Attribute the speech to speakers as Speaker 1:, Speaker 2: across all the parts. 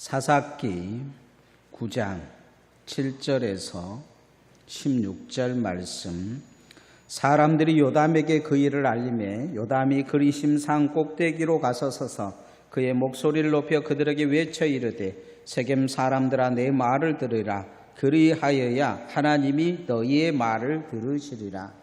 Speaker 1: 사사기 9장 7절에서 16절 말씀. 사람들이 요담에게 그 일을 알림해 요담이 그리심 산 꼭대기로 가서 서서 그의 목소리를 높여 그들에게 외쳐 이르되 세겜 사람들아 내 말을 들으라. 그리하여야 하나님이 너희의 말을 들으시리라.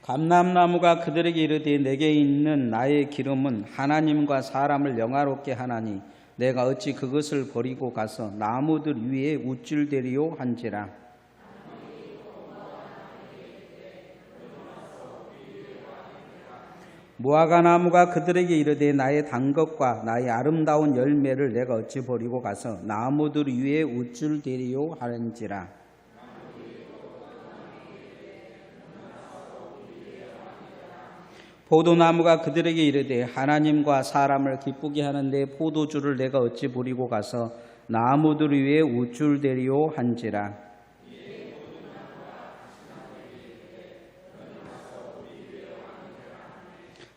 Speaker 1: 감람나무가 그들에게 이르되 내게 있는 나의 기름은 하나님과 사람을 영화롭게 하나니 내가 어찌 그것을 버리고 가서 나무들 위에 우쭐대리요 한지라. 무화과 나무가 그들에게 이르되 나의 단 것과 나의 아름다운 열매를 내가 어찌 버리고 가서 나무들 위에 우쭐대리요 하는지라. 포도나무가 그들에게 이르되 하나님과 사람을 기쁘게 하는데 포도주를 내가 어찌 버리고 가서 나무들 위에 우쭐대리요 한지라.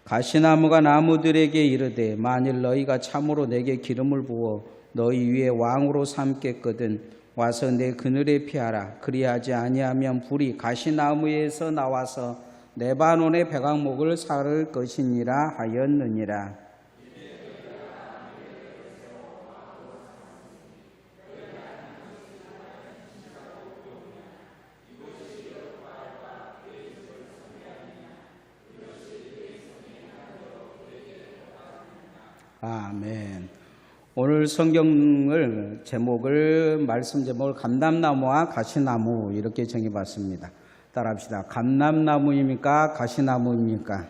Speaker 1: 가시나무가 나무들에게 이르되 만일 너희가 참으로 내게 기름을 부어 너희 위에 왕으로 삼겠거든 와서 내 그늘에 피하라. 그리하지 아니하면 불이 가시나무에서 나와서 레바논의 백악목을 사를 것이니라 하였느니라. 아멘. 오늘 성경을 말씀 제목을 감람나무와 가시나무 이렇게 정해봤습니다. 따라합시다. 감람나무입니까? 가시나무입니까?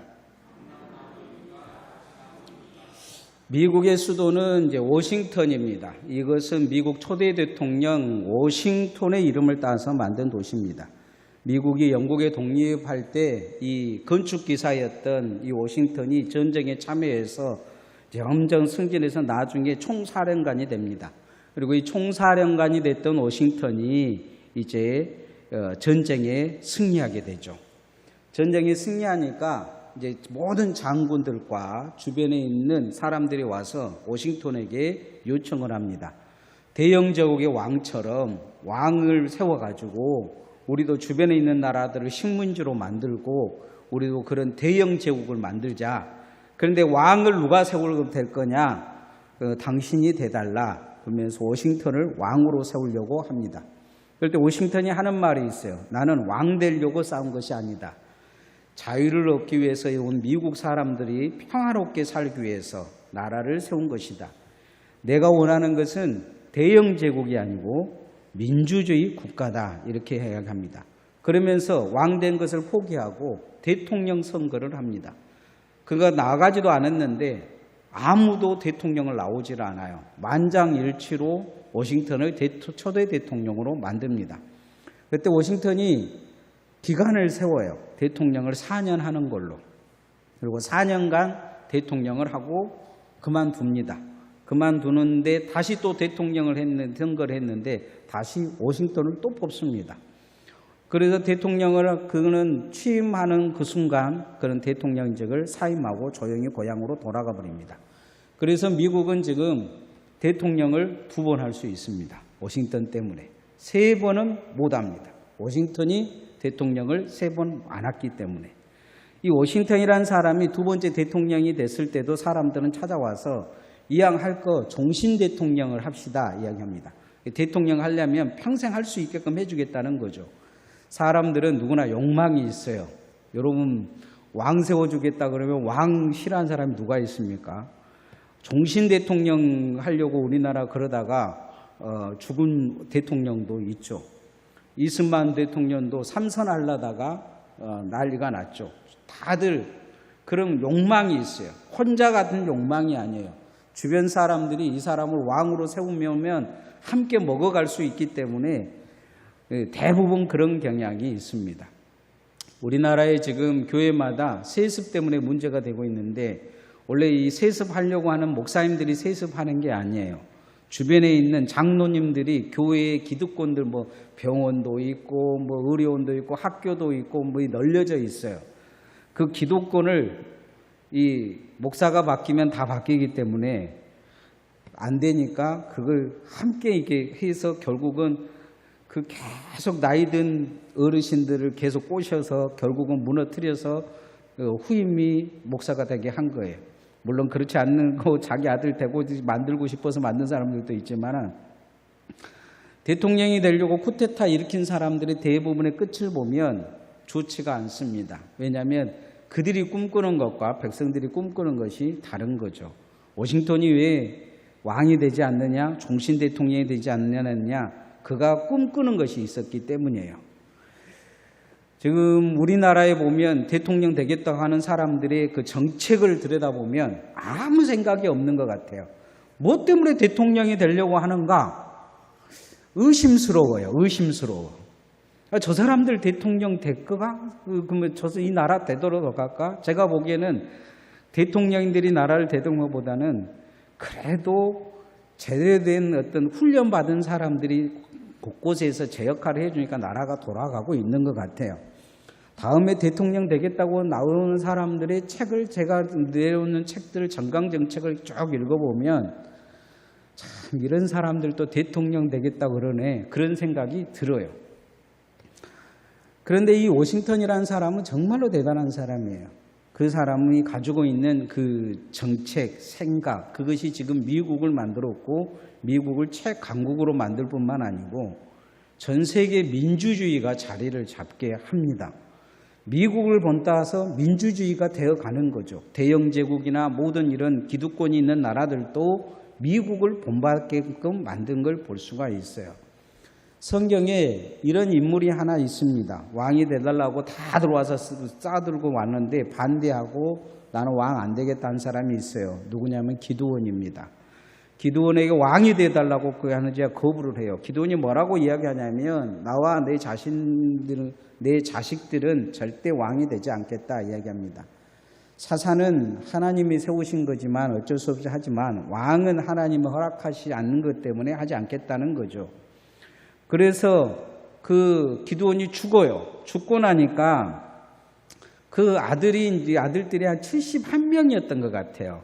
Speaker 1: 미국의 수도는 이제 워싱턴입니다. 이것은 미국 초대 대통령 워싱턴의 이름을 따서 만든 도시입니다. 미국이 영국에 독립할 때 이 건축 기사였던 이 워싱턴이 전쟁에 참여해서 점점 승진해서 나중에 총사령관이 됩니다. 그리고 이 총사령관이 됐던 워싱턴이 이제 전쟁에 승리하게 되죠. 전쟁에 승리하니까 이제 모든 장군들과 주변에 있는 사람들이 와서 워싱턴에게 요청을 합니다. 대영 제국의 왕처럼 왕을 세워가지고 우리도 주변에 있는 나라들을 식민지로 만들고 우리도 그런 대영 제국을 만들자. 그런데 왕을 누가 세우면 될 거냐? 당신이 돼달라. 그러면서 워싱턴을 왕으로 세우려고 합니다. 그럴 때 워싱턴이 하는 말이 있어요. 나는 왕 되려고 싸운 것이 아니다. 자유를 얻기 위해서 온 미국 사람들이 평화롭게 살기 위해서 나라를 세운 것이다. 내가 원하는 것은 대영 제국이 아니고 민주주의 국가다. 이렇게 이야기합니다. 그러면서 왕 된 것을 포기하고 대통령 선거를 합니다. 그가 나가지도 않았는데 아무도 대통령을 나오질 않아요. 만장일치로 워싱턴을 초대 대통령으로 만듭니다. 그때 워싱턴이 기간을 세워요. 대통령을 4년 하는 걸로. 그리고 4년간 대통령을 하고 그만둡니다. 그만두는데 다시 또 대통령을 선거를 했는데 다시 워싱턴을 또 뽑습니다. 그래서 그는 취임하는 그 순간 그런 대통령직을 사임하고 조용히 고향으로 돌아가 버립니다. 그래서 미국은 지금 대통령을 2번 할 수 있습니다. 워싱턴 때문에. 3번은 못합니다. 워싱턴이 대통령을 3번 안 했기 때문에. 이 워싱턴이라는 사람이 2번째 대통령이 됐을 때도 사람들은 찾아와서 이왕 할 거 종신 대통령을 합시다 이야기합니다. 대통령 하려면 평생 할 수 있게끔 해주겠다는 거죠. 사람들은 누구나 욕망이 있어요. 여러분 왕 세워주겠다 그러면 왕 싫어하는 사람이 누가 있습니까? 종신 대통령 하려고 우리나라 그러다가 죽은 대통령도 있죠. 이승만 대통령도 3선 하려다가 난리가 났죠. 다들 그런 욕망이 있어요. 혼자 같은 욕망이 아니에요. 주변 사람들이 이 사람을 왕으로 세우면 함께 먹어갈 수 있기 때문에 대부분 그런 경향이 있습니다. 우리나라에 지금 교회마다 세습 때문에 문제가 되고 있는데 원래 이 세습하려고 하는 목사님들이 세습하는 게 아니에요. 주변에 있는 장로님들이 교회의 기득권들 뭐 병원도 있고 뭐 의료원도 있고 학교도 있고 뭐 널려져 있어요. 그 기득권을 이 목사가 바뀌면 다 바뀌기 때문에 안 되니까 그걸 함께 이렇게 해서 결국은 그 계속 나이 든 어르신들을 계속 꼬셔서 결국은 무너뜨려서 후임이 목사가 되게 한 거예요. 물론 그렇지 않는 거 자기 아들 되고 만들고 싶어서 만든 사람들도 있지만 대통령이 되려고 쿠데타 일으킨 사람들의 대부분의 끝을 보면 좋지가 않습니다. 왜냐하면 그들이 꿈꾸는 것과 백성들이 꿈꾸는 것이 다른 거죠. 워싱턴이 왜 왕이 되지 않느냐, 종신 대통령이 되지 않느냐, 그가 꿈꾸는 것이 있었기 때문이에요. 지금 우리나라에 보면 대통령 되겠다고 하는 사람들의 그 정책을 들여다보면 아무 생각이 없는 것 같아요. 뭐 때문에 대통령이 되려고 하는가? 의심스러워요. 의심스러워. 저 사람들 대통령 될거가? 그러면 이 나라 되도록 할까? 제가 보기에는 대통령들이 나라를 되던 것보다는 그래도 제대로 된 어떤 훈련받은 사람들이 곳곳에서 제 역할을 해주니까 나라가 돌아가고 있는 것 같아요. 다음에 대통령 되겠다고 나오는 사람들의 책을 제가 내놓는 책들을 정강정책을 쭉 읽어보면 참 이런 사람들도 대통령 되겠다고 그러네 그런 생각이 들어요. 그런데 이 워싱턴이라는 사람은 정말로 대단한 사람이에요. 그 사람이 가지고 있는 그 정책, 생각 그것이 지금 미국을 만들었고 미국을 최강국으로 만들 뿐만 아니고 전 세계 민주주의가 자리를 잡게 합니다. 미국을 본따서 민주주의가 되어가는 거죠. 대영제국이나 모든 이런 기득권이 있는 나라들도 미국을 본받게끔 만든 걸 볼 수가 있어요. 성경에 이런 인물이 하나 있습니다. 왕이 되달라고 다 들어와서 싸들고 왔는데 반대하고 나는 왕 안 되겠다는 사람이 있어요. 누구냐면 기드온입니다. 기드온에게 왕이 되달라고 그 하는지 거부를 해요. 기드온이 뭐라고 이야기하냐면 나와 내 자식들은 절대 왕이 되지 않겠다 이야기합니다. 사사는 하나님이 세우신 거지만 어쩔 수 없이 하지만 왕은 하나님이 허락하지 않는 것 때문에 하지 않겠다는 거죠. 그래서 그 기드온이 죽어요. 죽고 나니까 그 아들들이 한 71명이었던 것 같아요.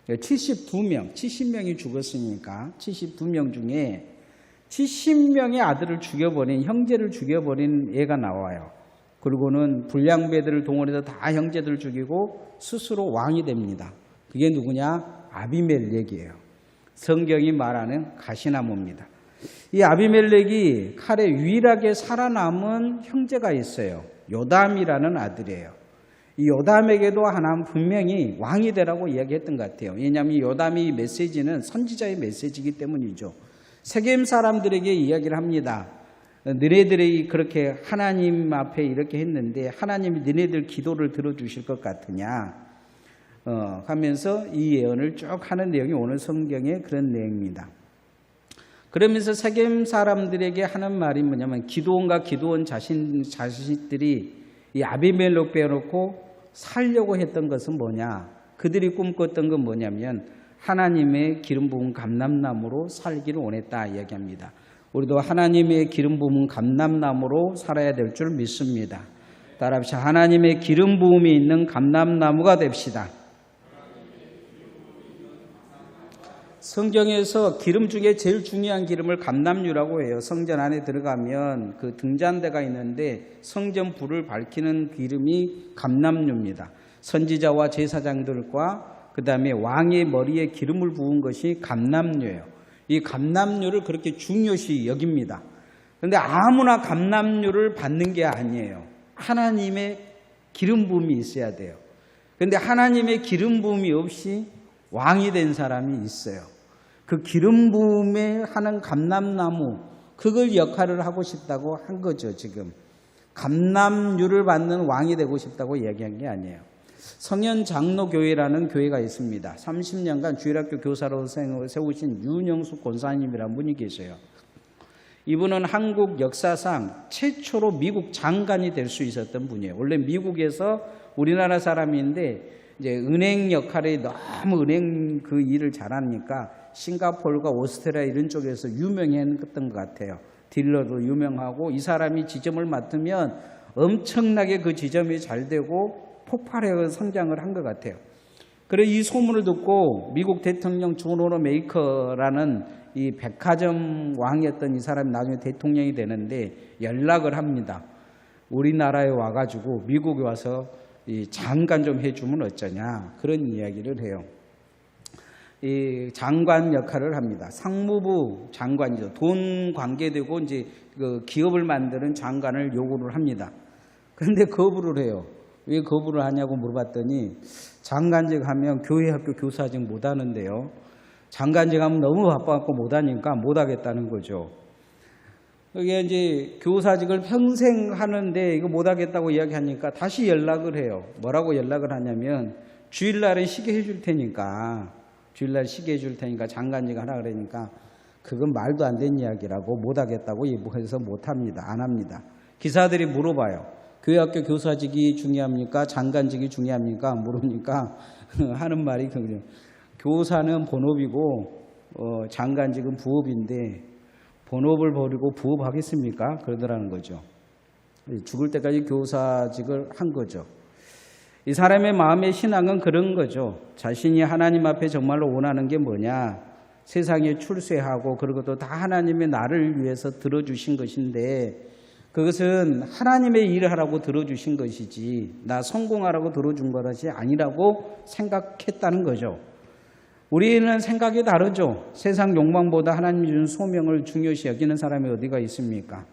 Speaker 1: 72명, 70명이 죽었으니까 72명 중에 70명의 아들을 죽여버린, 형제를 죽여버린 애가 나와요. 그리고는 불량배들을 동원해서 다 형제들을 죽이고 스스로 왕이 됩니다. 그게 누구냐? 아비멜렉이에요. 성경이 말하는 가시나무입니다. 이 아비멜렉이 칼에 유일하게 살아남은 형제가 있어요. 요담이라는 아들이에요. 이 요담에게도 하나는 분명히 왕이 되라고 이야기했던 것 같아요. 왜냐하면 이 요담의 메시지는 선지자의 메시지이기 때문이죠. 세겜 사람들에게 이야기를 합니다. 너네들이 그렇게 하나님 앞에 이렇게 했는데 하나님이 너네들 기도를 들어주실 것 같으냐 하면서 이 예언을 쭉 하는 내용이 오늘 성경의 그런 내용입니다. 그러면서 세겜 사람들에게 하는 말이 뭐냐면 기드온과 기드온 자식들이 이 아비멜렉 빼놓고 살려고 했던 것은 뭐냐? 그들이 꿈꿨던 건 뭐냐면 하나님의 기름 부은 감람나무로 살기를 원했다 이야기합니다. 우리도 하나님의 기름 부은 감람나무로 살아야 될 줄 믿습니다. 따라합시다. 하나님의 기름 부음이 있는 감람나무가 됩시다. 성경에서 기름 중에 제일 중요한 기름을 감람유라고 해요. 성전 안에 들어가면 그 등잔대가 있는데 성전 불을 밝히는 기름이 감람유입니다. 선지자와 제사장들과 그 다음에 왕의 머리에 기름을 부은 것이 감람유예요. 이 감람유를 그렇게 중요시 여깁니다. 그런데 아무나 감람유를 받는 게 아니에요. 하나님의 기름 부음이 있어야 돼요. 그런데 하나님의 기름 부음이 없이 왕이 된 사람이 있어요. 그 기름 부음에 하는 감람나무 그걸 역할을 하고 싶다고 한 거죠. 지금 감람유를 받는 왕이 되고 싶다고 이야기한 게 아니에요. 성현장로교회라는 교회가 있습니다. 30년간 주일학교 교사로 세우신 윤영숙 권사님이라는 분이 계세요. 이분은 한국 역사상 최초로 미국 장관이 될 수 있었던 분이에요. 원래 미국에서 우리나라 사람인데 이제 은행 역할이 너무 은행 그 일을 잘하니까 싱가포르가 오스트레일리아 이런 쪽에서 유명했던 것 같아요. 딜러도 유명하고 이 사람이 지점을 맡으면 엄청나게 그 지점이 잘 되고 폭발해 성장을 한 것 같아요. 그래 이 소문을 듣고 미국 대통령 존 워너메이커라는 이 백화점 왕이었던 이 사람이 나중에 대통령이 되는데 연락을 합니다. 우리나라에 와가지고 미국에 와서 이 장관 좀 해주면 어쩌냐 그런 이야기를 해요. 이 장관 역할을 합니다. 상무부 장관이죠. 돈 관계되고 이제 그 기업을 만드는 장관을 요구를 합니다. 그런데 거부를 해요. 왜 거부를 하냐고 물어봤더니 장관직 하면 교회 학교 교사직 못 하는데요. 장관직 하면 너무 바빠갖고 못 하니까 못 하겠다는 거죠. 그게 이제 교사직을 평생 하는데 이거 못 하겠다고 이야기하니까 다시 연락을 해요. 뭐라고 연락을 하냐면 주일날은 쉬게 해줄 테니까 주일날 쉬게 해줄 테니까 장관직 하라 그러니까 그건 말도 안 되는 이야기라고 못 하겠다고 해서 못 합니다. 안 합니다. 기사들이 물어봐요. 교회학교 교사직이 중요합니까? 장관직이 중요합니까? 물으니까 하는 말이 그거죠. 교사는 본업이고 장관직은 부업인데 본업을 버리고 부업하겠습니까? 그러더라는 거죠. 죽을 때까지 교사직을 한 거죠. 이 사람의 마음의 신앙은 그런 거죠. 자신이 하나님 앞에 정말로 원하는 게 뭐냐? 세상에 출세하고 그리고 또 다 하나님의 나를 위해서 들어주신 것인데 그것은 하나님의 일을 하라고 들어주신 것이지 나 성공하라고 들어준 것이 아니라고 생각했다는 거죠. 우리는 생각이 다르죠. 세상 욕망보다 하나님이 준 소명을 중요시 여기는 사람이 어디가 있습니까?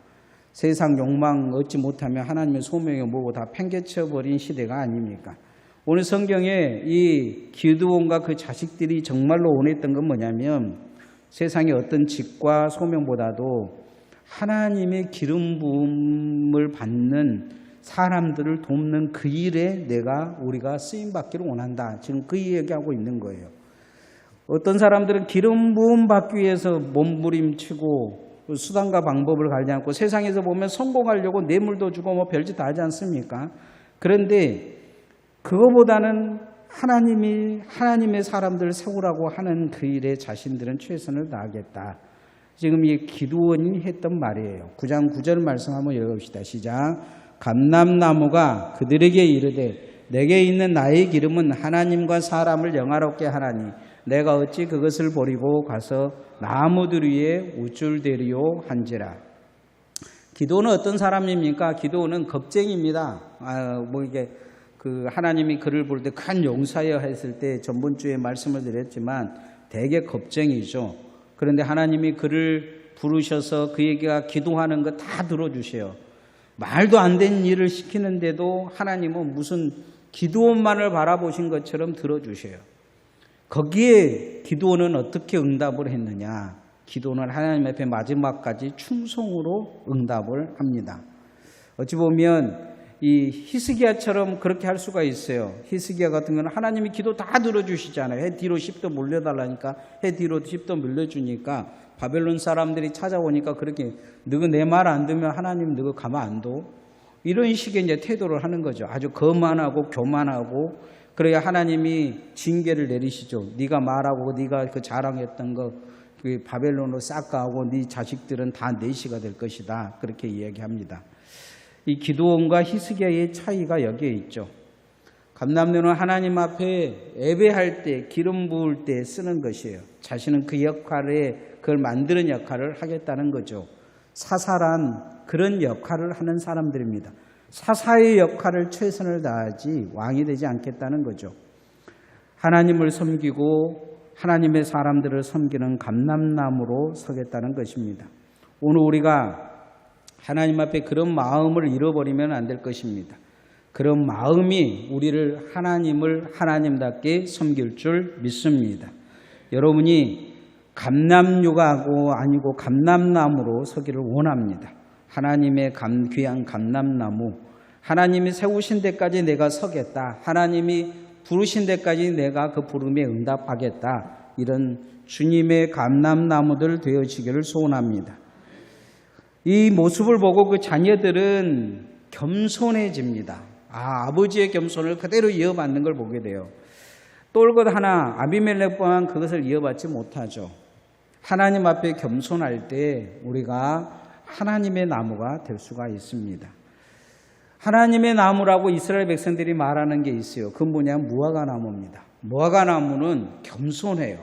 Speaker 1: 세상 욕망 얻지 못하면 하나님의 소명이 뭐고 다 팽개쳐버린 시대가 아닙니까? 오늘 성경에 이 기드온과 그 자식들이 정말로 원했던 건 뭐냐면 세상의 어떤 직과 소명보다도 하나님의 기름 부음을 받는 사람들을 돕는 그 일에 우리가 쓰임받기를 원한다. 지금 그 얘기하고 있는 거예요. 어떤 사람들은 기름 부음 받기 위해서 몸부림치고 수단과 방법을 갈지 않고 세상에서 보면 성공하려고 뇌물도 주고 뭐 별짓 다 하지 않습니까? 그런데 그거보다는 하나님의 사람들을 세우라고 하는 그 일에 자신들은 최선을 다하겠다. 지금 이 기드온이 했던 말이에요. 9장 9절 말씀 한번 읽어봅시다. 시작. 감람나무가 그들에게 이르되 내게 있는 나의 기름은 하나님과 사람을 영화롭게 하나니 내가 어찌 그것을 버리고 가서 나무들 위에 우쭐대리요 한지라. 기드온은 어떤 사람입니까? 기드온은 겁쟁입니다. 이게 하나님이 그를 볼 때 큰 용사여 했을 때 전번주에 말씀을 드렸지만 되게 겁쟁이죠. 그런데 하나님이 그를 부르셔서 그에게 기도하는 거 다 들어주세요. 말도 안 되는 일을 시키는데도 하나님은 무슨 기드온만을 바라보신 것처럼 들어주세요. 거기에 기드온은 어떻게 응답을 했느냐? 기드온은 하나님 앞에 마지막까지 충성으로 응답을 합니다. 어찌 보면 이 히스기야처럼 그렇게 할 수가 있어요. 히스기야 같은 경우는 하나님이 기도 다 들어주시잖아요. 해 뒤로 10도 물려달라니까 해 뒤로 10도 물려주니까 바벨론 사람들이 찾아오니까 그렇게 너가 내 말 안 듣면 하나님 너가 가만 안 둬? 이런 식의 이제 태도를 하는 거죠. 아주 거만하고 교만하고 그래야 하나님이 징계를 내리시죠. 네가 말하고 네가 그 자랑했던 거 그 바벨론으로 싹 가고 네 자식들은 다 내시가 될 것이다. 그렇게 이야기합니다. 이 기드온과 히스기야의 차이가 여기에 있죠. 감람나무는 하나님 앞에 예배할 때 기름 부을 때 쓰는 것이에요. 자신은 그 역할에 그걸 만드는 역할을 하겠다는 거죠. 사사란 그런 역할을 하는 사람들입니다. 사사의 역할을 최선을 다하지 왕이 되지 않겠다는 거죠. 하나님을 섬기고 하나님의 사람들을 섬기는 감람나무로 서겠다는 것입니다. 오늘 우리가 하나님 앞에 그런 마음을 잃어버리면 안 될 것입니다. 그런 마음이 우리를 하나님을 하나님답게 섬길 줄 믿습니다. 여러분이 감람류가 아니고 감람나무로 서기를 원합니다. 하나님의 귀한 감람나무, 하나님이 세우신 데까지 내가 서겠다. 하나님이 부르신 데까지 내가 그 부름에 응답하겠다. 이런 주님의 감람나무들 되어지기를 소원합니다. 이 모습을 보고 그 자녀들은 겸손해집니다. 아버지의 겸손을 그대로 이어받는 걸 보게 돼요. 똘것 하나 아비멜렉 또한 그것을 이어받지 못하죠. 하나님 앞에 겸손할 때 우리가 하나님의 나무가 될 수가 있습니다. 하나님의 나무라고 이스라엘 백성들이 말하는 게 있어요. 그건 뭐냐면 무화과 나무입니다. 무화과 나무는 겸손해요.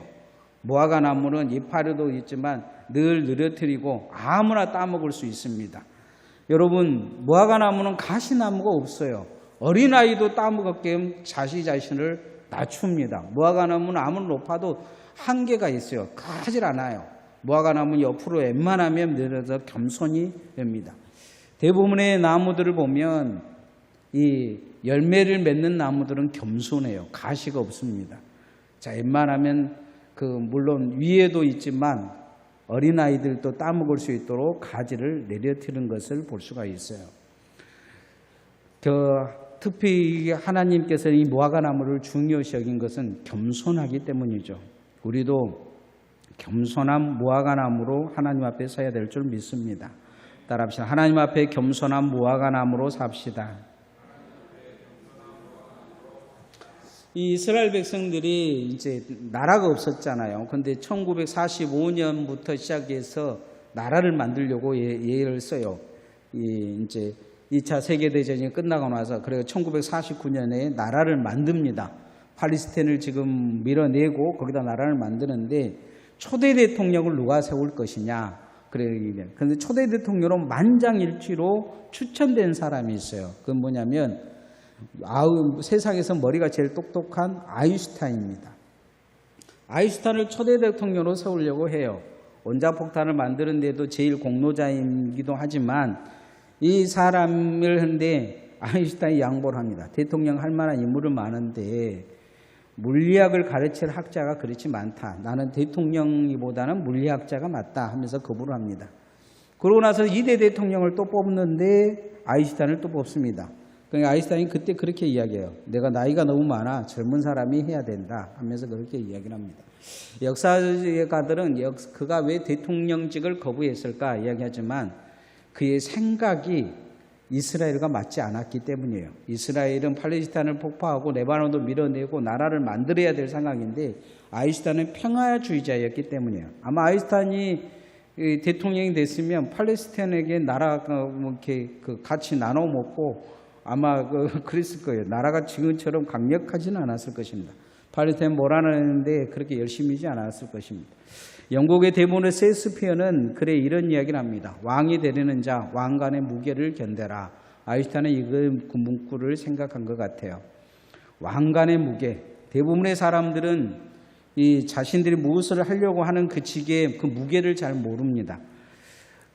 Speaker 1: 무화과 나무는 이파리도 있지만 늘 느려뜨리고 아무나 따먹을 수 있습니다. 여러분, 무화과 나무는 가시나무가 없어요. 어린아이도 따먹게 자신을 낮춥니다. 무화과 나무는 아무리 높아도 한계가 있어요. 가질 않아요. 무화과 나무는 옆으로 웬만하면 내려서 겸손히 됩니다. 대부분의 나무들을 보면 이 열매를 맺는 나무들은 겸손해요. 가시가 없습니다. 자, 웬만하면 물론 위에도 있지만 어린아이들도 따먹을 수 있도록 가지를 내려뜨리는 것을 볼 수가 있어요. 특히 하나님께서 이 무화과 나무를 중요시 여긴 것은 겸손하기 때문이죠. 우리도 겸손한 무화과 나무로 하나님 앞에 서야 될 줄 믿습니다. 따라합시다. 하나님 앞에 겸손한 무화과 나무로 삽시다. 이 이스라엘 백성들이 이제 나라가 없었잖아요. 근데 1945년부터 시작해서 나라를 만들려고 예를 써요. 이제 2차 세계대전이 끝나고 나서 그래서 1949년에 나라를 만듭니다. 팔레스타인을 지금 밀어내고 거기다 나라를 만드는데 초대 대통령을 누가 세울 것이냐. 그런데 초대 대통령으로 만장일치로 추천된 사람이 있어요. 그건 뭐냐면 세상에서 머리가 제일 똑똑한 아인슈타인입니다. 아인슈타인을 초대 대통령으로 세우려고 해요. 원자폭탄을 만드는 데도 제일 공로자이기도 하지만 이 사람을 한데 아인슈타인이 양보를 합니다. 대통령 할 만한 인물은 많은데 물리학을 가르칠 학자가 그렇지 많다. 나는 대통령보다는 물리학자가 맞다 하면서 거부를 합니다. 그러고 나서 2대 대통령을 또 뽑는데 아인슈타인을 또 뽑습니다. 그러니까 아인슈타인이 그때 그렇게 이야기해요. 내가 나이가 너무 많아. 젊은 사람이 해야 된다 하면서 그렇게 이야기를 합니다. 역사가들은 그가 왜 대통령직을 거부했을까 이야기하지만 그의 생각이 이스라엘과 맞지 않았기 때문이에요. 이스라엘은 팔레스타인을 폭파하고 레바논도 밀어내고 나라를 만들어야 될 상황인데 아인슈타인은 평화주의자였기 때문이에요. 아마 아인슈타인이 대통령이 됐으면 팔레스타인에게 나라가 이렇게 같이 나눠 먹고 아마 그랬을 거예요. 나라가 지금처럼 강력하지는 않았을 것입니다. 팔레스타인 몰아내는데 그렇게 열심히지 않았을 것입니다. 영국의 대본의 셰익스피어는 그래 이런 이야기를 합니다. 왕이 되려는 자 왕관의 무게를 견뎌라. 아인슈타인은 이 문구를 생각한 것 같아요. 왕관의 무게. 대부분의 사람들은 이 자신들이 무엇을 하려고 하는 그 직의 그 무게를 잘 모릅니다.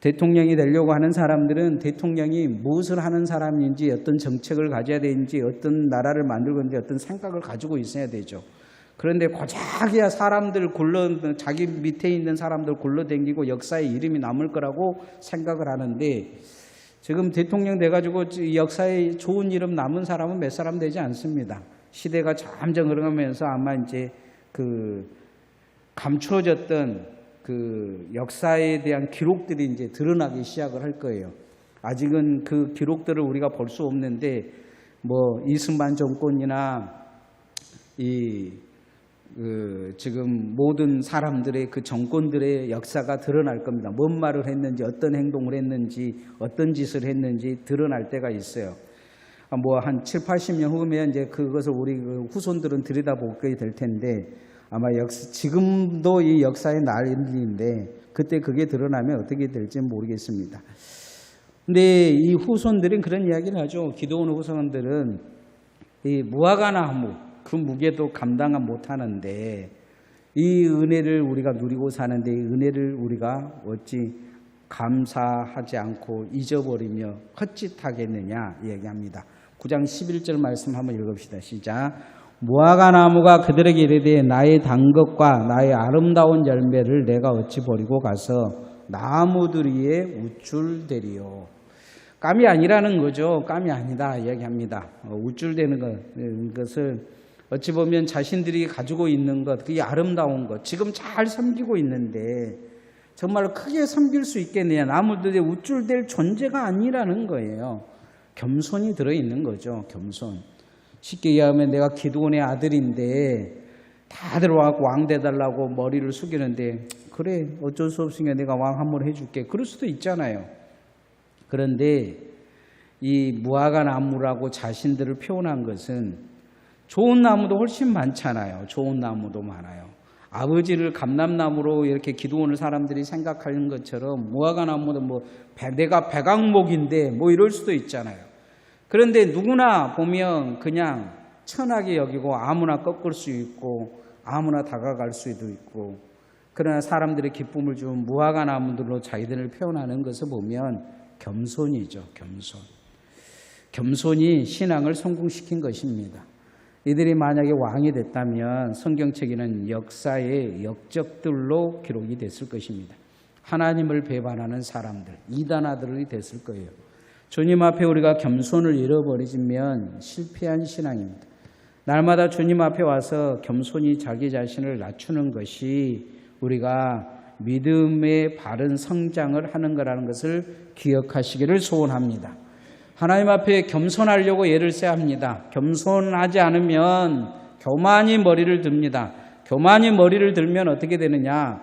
Speaker 1: 대통령이 되려고 하는 사람들은 대통령이 무엇을 하는 사람인지 어떤 정책을 가져야 되는지 어떤 나라를 만들고 있는지 어떤 생각을 가지고 있어야 되죠. 그런데 고작이야 사람들 자기 밑에 있는 사람들 굴러다니고 역사에 이름이 남을 거라고 생각을 하는데 지금 대통령 돼가지고 역사에 좋은 이름 남은 사람은 몇 사람 되지 않습니다. 시대가 점점 흐르면서 아마 이제 감추어졌던 역사에 대한 기록들이 이제 드러나기 시작을 할 거예요. 아직은 그 기록들을 우리가 볼 수 없는데 이승만 정권이나 지금 모든 사람들의 그 정권들의 역사가 드러날 겁니다. 뭔 말을 했는지, 어떤 행동을 했는지, 어떤 짓을 했는지 드러날 때가 있어요. 한 7, 80년 후면 이제 그것을 우리 후손들은 들여다보게 될 텐데 아마 지금도 이 역사의 날인데 그때 그게 드러나면 어떻게 될지 모르겠습니다. 근데 이 후손들은 그런 이야기를 하죠. 기도원 후손들은 이 무화과 나무 그 무게도 감당 못하는데 이 은혜를 우리가 누리고 사는데 이 은혜를 우리가 어찌 감사하지 않고 잊어버리며 헛짓하겠느냐 얘기합니다. 9장 11절 말씀 한번 읽읍시다. 시작. 무화과 나무가 그들에게 이르되 나의 단 것과 나의 아름다운 열매를 내가 어찌 버리고 가서 나무들 위에 우쭐대리요. 깜이 아니라는 거죠. 깜이 아니다 이야기합니다. 우쭐대는 것을 어찌 보면 자신들이 가지고 있는 것, 그게 아름다운 것, 지금 잘 섬기고 있는데 정말 크게 섬길 수 있겠느냐. 나무들의 우쭐댈 존재가 아니라는 거예요. 겸손이 들어있는 거죠. 겸손. 쉽게 얘기하면 내가 기드온의 아들인데 다들 와갖고 왕 돼달라고 머리를 숙이는데 그래 어쩔 수 없으니까 내가 왕 한번 해줄게. 그럴 수도 있잖아요. 그런데 이 무화과 나무라고 자신들을 표현한 것은 좋은 나무도 훨씬 많잖아요. 좋은 나무도 많아요. 아버지를 감람나무로 이렇게 기도하는 사람들이 생각하는 것처럼 무화과 나무도 뭐 내가 백악목인데 뭐 이럴 수도 있잖아요. 그런데 누구나 보면 그냥 천하게 여기고 아무나 꺾을 수 있고 아무나 다가갈 수도 있고, 그러나 사람들의 기쁨을 준 무화과 나무들로 자기들을 표현하는 것을 보면 겸손이죠. 겸손이 신앙을 성공시킨 것입니다. 이들이 만약에 왕이 됐다면 성경책에는 역사의 역적들로 기록이 됐을 것입니다. 하나님을 배반하는 사람들, 이단아들이 됐을 거예요. 주님 앞에 우리가 겸손을 잃어버리면 실패한 신앙입니다. 날마다 주님 앞에 와서 겸손히 자기 자신을 낮추는 것이 우리가 믿음의 바른 성장을 하는 거라는 것을 기억하시기를 소원합니다. 하나님 앞에 겸손하려고 애를 써야 합니다. 겸손하지 않으면 교만이 머리를 듭니다. 교만이 머리를 들면 어떻게 되느냐?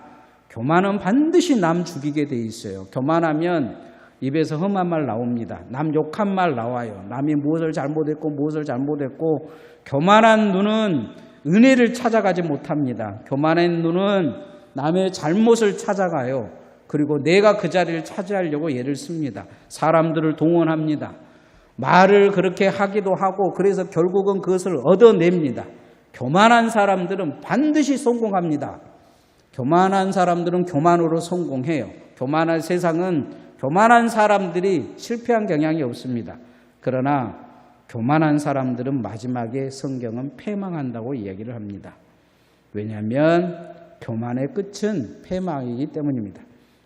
Speaker 1: 교만은 반드시 남 죽이게 돼 있어요. 교만하면 입에서 험한 말 나옵니다. 남 욕한 말 나와요. 남이 무엇을 잘못했고 교만한 눈은 은혜를 찾아가지 못합니다. 교만한 눈은 남의 잘못을 찾아가요. 그리고 내가 그 자리를 차지하려고 애를 씁니다. 사람들을 동원합니다. 말을 그렇게 하기도 하고 그래서 결국은 그것을 얻어냅니다. 교만한 사람들은 반드시 성공합니다. 교만한 사람들은 교만으로 성공해요. 교만한 세상은 교만한 사람들이 실패한 경향이 없습니다. 그러나 교만한 사람들은 마지막에 성경은 패망한다고 이야기를 합니다. 왜냐하면 교만의 끝은 패망이기 때문입니다.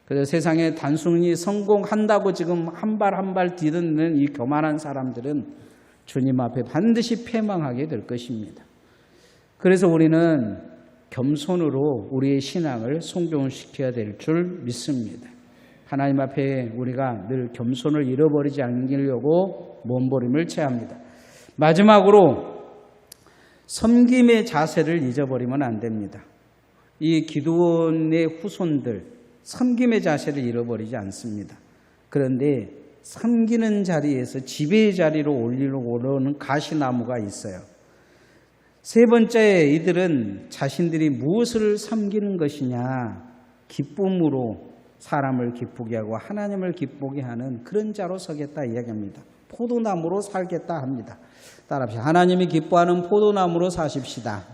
Speaker 1: 그래서 세상에 단순히 성공한다고 지금 한 발 한 발 디딛는 이 교만한 사람들은 주님 앞에 반드시 패망하게 될 것입니다. 그래서 우리는 겸손으로 우리의 신앙을 성공시켜야 될 줄 믿습니다. 하나님 앞에 우리가 늘 겸손을 잃어버리지 않으려고 몸부림을 쳐야 합니다. 마지막으로 섬김의 자세를 잊어버리면 안 됩니다. 이 기드온의 후손들 섬김의 자세를 잃어버리지 않습니다. 그런데 섬기는 자리에서 지배의 자리로 올리려고 오르는 가시나무가 있어요. 세 번째, 이들은 자신들이 무엇을 섬기는 것이냐, 기쁨으로 사람을 기쁘게 하고 하나님을 기쁘게 하는 그런 자로 서겠다 이야기합니다. 포도나무로 살겠다 합니다. 따라합시다. 하나님이 기뻐하는 포도나무로 사십시다.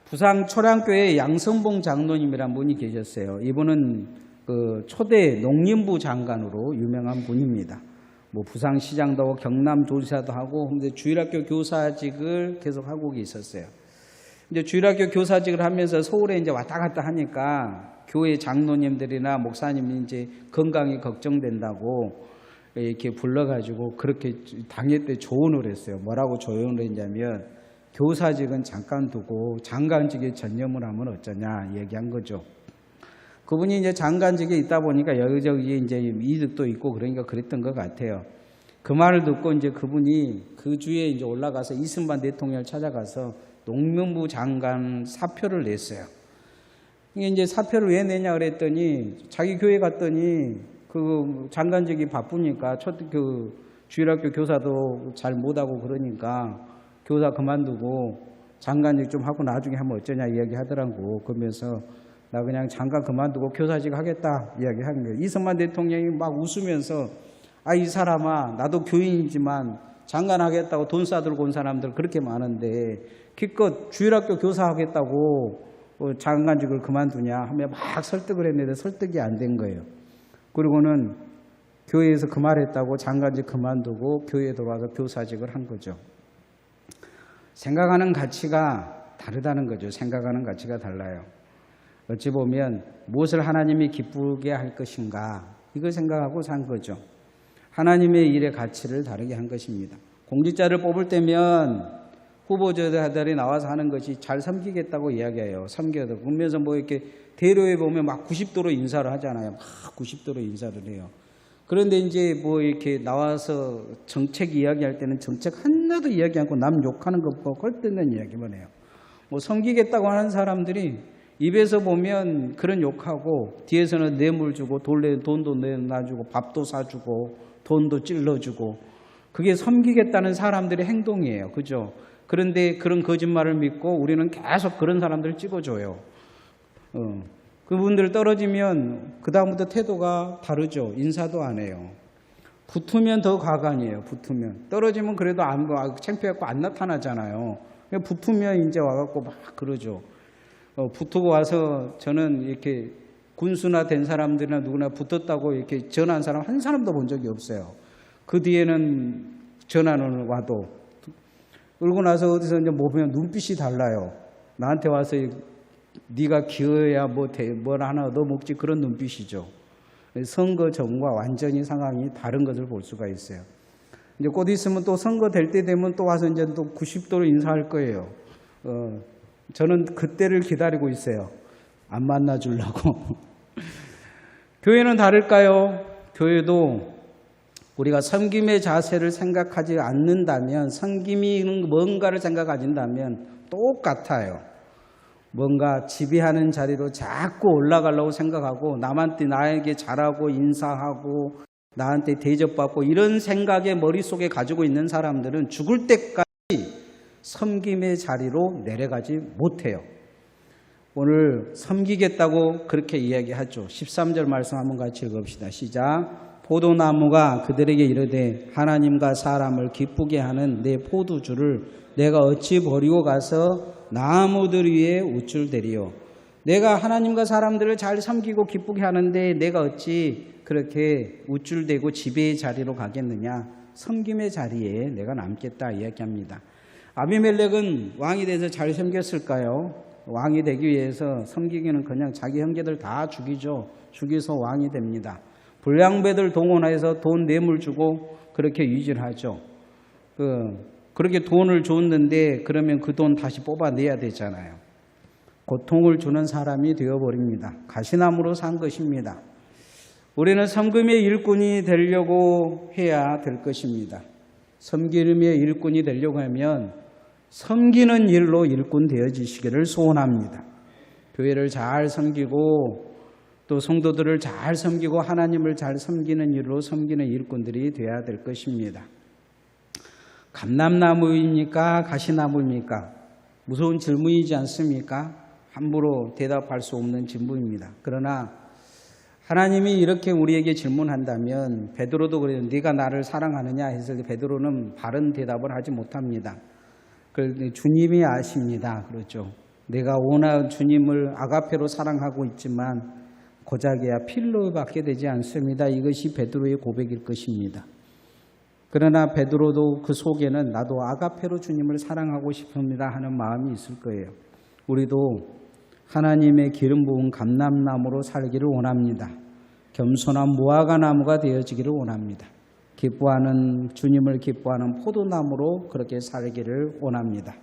Speaker 1: 부산 초량교회 양성봉 장로님이란 분이 계셨어요. 이분은 그 초대 농림부 장관으로 유명한 분입니다. 뭐 부산시장도 하고 경남도지사도 하고, 근데 주일학교 교사직을 계속 하고 계셨어요. 이제 주일학교 교사직을 하면서 서울에 이제 왔다 갔다 하니까 교회 장로님들이나 목사님이 이제 건강이 걱정된다고 이렇게 불러가지고 그렇게 당회 조언을 했어요. 뭐라고 조언을 했냐면, 교사직은 잠깐 두고 장관직에 전념을 하면 어쩌냐 얘기한 거죠. 그분이 이제 장관직에 있다 보니까 여기저기 이제 이득도 있고 그러니까 그랬던 것 같아요. 그 말을 듣고 이제 그분이 그 주에 이제 올라가서 이승만 대통령을 찾아가서 농림부 장관 사표를 냈어요. 이게 이제 사표를 왜 내냐 그랬더니 자기 교회 갔더니 그 장관직이 바쁘니까 그 주일학교 교사도 잘 못하고 그러니까 교사 그만두고 장관직 좀 하고 나중에 하면 어쩌냐 이야기하더라고. 그러면서 나 그냥 장관 그만두고 교사직 하겠다 이야기하는 거예요. 이승만 대통령이 막 웃으면서 이 사람아, 나도 교인이지만 장관 하겠다고 돈 싸들고 온 사람들 그렇게 많은데 기껏 주일학교 교사 하겠다고 장관직을 그만두냐 하며 막 설득을 했는데 설득이 안 된 거예요. 그리고는 교회에서 그 말했다고 장관직 그만두고 교회에 들어와서 교사직을 한 거죠. 생각하는 가치가 다르다는 거죠. 생각하는 가치가 달라요. 어찌 보면 무엇을 하나님이 기쁘게 할 것인가 이걸 생각하고 산 거죠. 하나님의 일의 가치를 다르게 한 것입니다. 공직자를 뽑을 때면 후보자들이 나와서 하는 것이 잘 섬기겠다고 이야기해요. 섬겨도 그러면서 뭐 이렇게 대로에 보면 막 90도로 인사를 하잖아요. 막 90도로 인사를 해요. 그런데 이제 뭐 이렇게 나와서 정책 이야기할 때는 정책 하나도 이야기 않고 남 욕하는 것보다 헐뜯는 이야기만 해요. 뭐 섬기겠다고 하는 사람들이 입에서 보면 그런 욕하고 뒤에서는 뇌물 주고 돈도 내놔주고 밥도 사주고 돈도 찔러주고 그게 섬기겠다는 사람들의 행동이에요. 그죠? 그런데 그런 거짓말을 믿고 우리는 계속 그런 사람들을 찍어줘요. 그분들 떨어지면 그 다음부터 태도가 다르죠. 인사도 안 해요. 붙으면 더 가관이에요. 붙으면. 떨어지면 그래도 창피해갖고 안 나타나잖아요. 붙으면 이제 와갖고 막 그러죠. 붙고 와서 저는 이렇게 군수나 된 사람들이나 누구나 붙었다고 이렇게 전화한 사람 한 사람도 본 적이 없어요. 그 뒤에는 전화는 와도 그러고 나서 어디서 이제 뭐 보면 눈빛이 달라요. 나한테 와서 네가 기어야 뭘 하나 얻어먹지 그런 눈빛이죠. 선거 전과 완전히 상황이 다른 것을 볼 수가 있어요. 이제 곧 있으면 또 선거 될 때 되면 또 와서 이제 또 90도로 인사할 거예요. 저는 그때를 기다리고 있어요. 안 만나 주려고. 교회는 다를까요? 교회도 우리가 섬김의 자세를 생각하지 않는다면, 섬김이 뭔가를 생각하신다면 똑같아요. 뭔가 지배하는 자리로 자꾸 올라가려고 생각하고 나에게 잘하고 인사하고 나한테 대접받고 이런 생각에 머릿속에 가지고 있는 사람들은 죽을 때까지 섬김의 자리로 내려가지 못해요. 오늘 섬기겠다고 그렇게 이야기하죠. 13절 말씀 한번 같이 읽읍시다. 시작. 포도나무가 그들에게 이르되 하나님과 사람을 기쁘게 하는 내 포도주를 내가 어찌 버리고 가서 나무들 위에 우쭐대리요. 내가 하나님과 사람들을 잘 섬기고 기쁘게 하는데 내가 어찌 그렇게 우쭐대고 지배의 자리로 가겠느냐. 섬김의 자리에 내가 남겠다 이야기합니다. 아비멜렉은 왕이 돼서 잘 섬겼을까요? 왕이 되기 위해서 섬기기는 그냥 자기 형제들 다 죽이죠. 죽여서 왕이 됩니다. 불량배들 동원해서 돈 뇌물 주고 그렇게 유지를 하죠. 그렇게 돈을 줬는데 그러면 그 돈 다시 뽑아내야 되잖아요. 고통을 주는 사람이 되어버립니다. 가시나무로 산 것입니다. 우리는 섬김의 일꾼이 되려고 해야 될 것입니다. 섬김의 일꾼이 되려고 하면 섬기는 일로 일꾼 되어지시기를 소원합니다. 교회를 잘 섬기고 또 성도들을 잘 섬기고 하나님을 잘 섬기는 일로 섬기는 일꾼들이 되어야 될 것입니다. 감람나무입니까? 가시나무입니까? 무서운 질문이지 않습니까? 함부로 대답할 수 없는 질문입니다. 그러나 하나님이 이렇게 우리에게 질문한다면 베드로도 그래요. 네가 나를 사랑하느냐 했을 때 베드로는 바른 대답을 하지 못합니다. 주님이 아십니다. 그렇죠. 내가 워낙 주님을 아가페로 사랑하고 있지만 고작이야 필로 받게 되지 않습니다. 이것이 베드로의 고백일 것입니다. 그러나 베드로도 그 속에는 나도 아가페로 주님을 사랑하고 싶습니다 하는 마음이 있을 거예요. 우리도 하나님의 기름 부은 감람나무로 살기를 원합니다. 겸손한 무화과나무가 되어지기를 원합니다. 주님을 기뻐하는 포도나무로 그렇게 살기를 원합니다.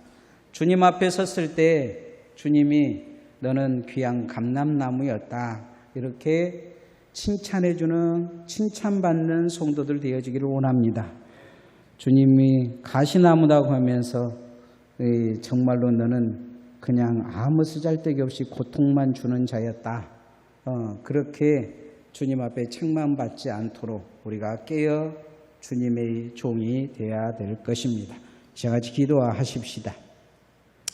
Speaker 1: 주님 앞에 섰을 때 주님이 너는 귀한 감람나무였다. 이렇게 칭찬해주는, 칭찬받는 성도들 되어지기를 원합니다. 주님이 가시나무라고 하면서 정말로 너는 그냥 아무 쓰잘데기 없이 고통만 주는 자였다. 그렇게 주님 앞에 책망받지 않도록 우리가 깨어 주님의 종이 되어야 될 것입니다. 같이 기도하십시다.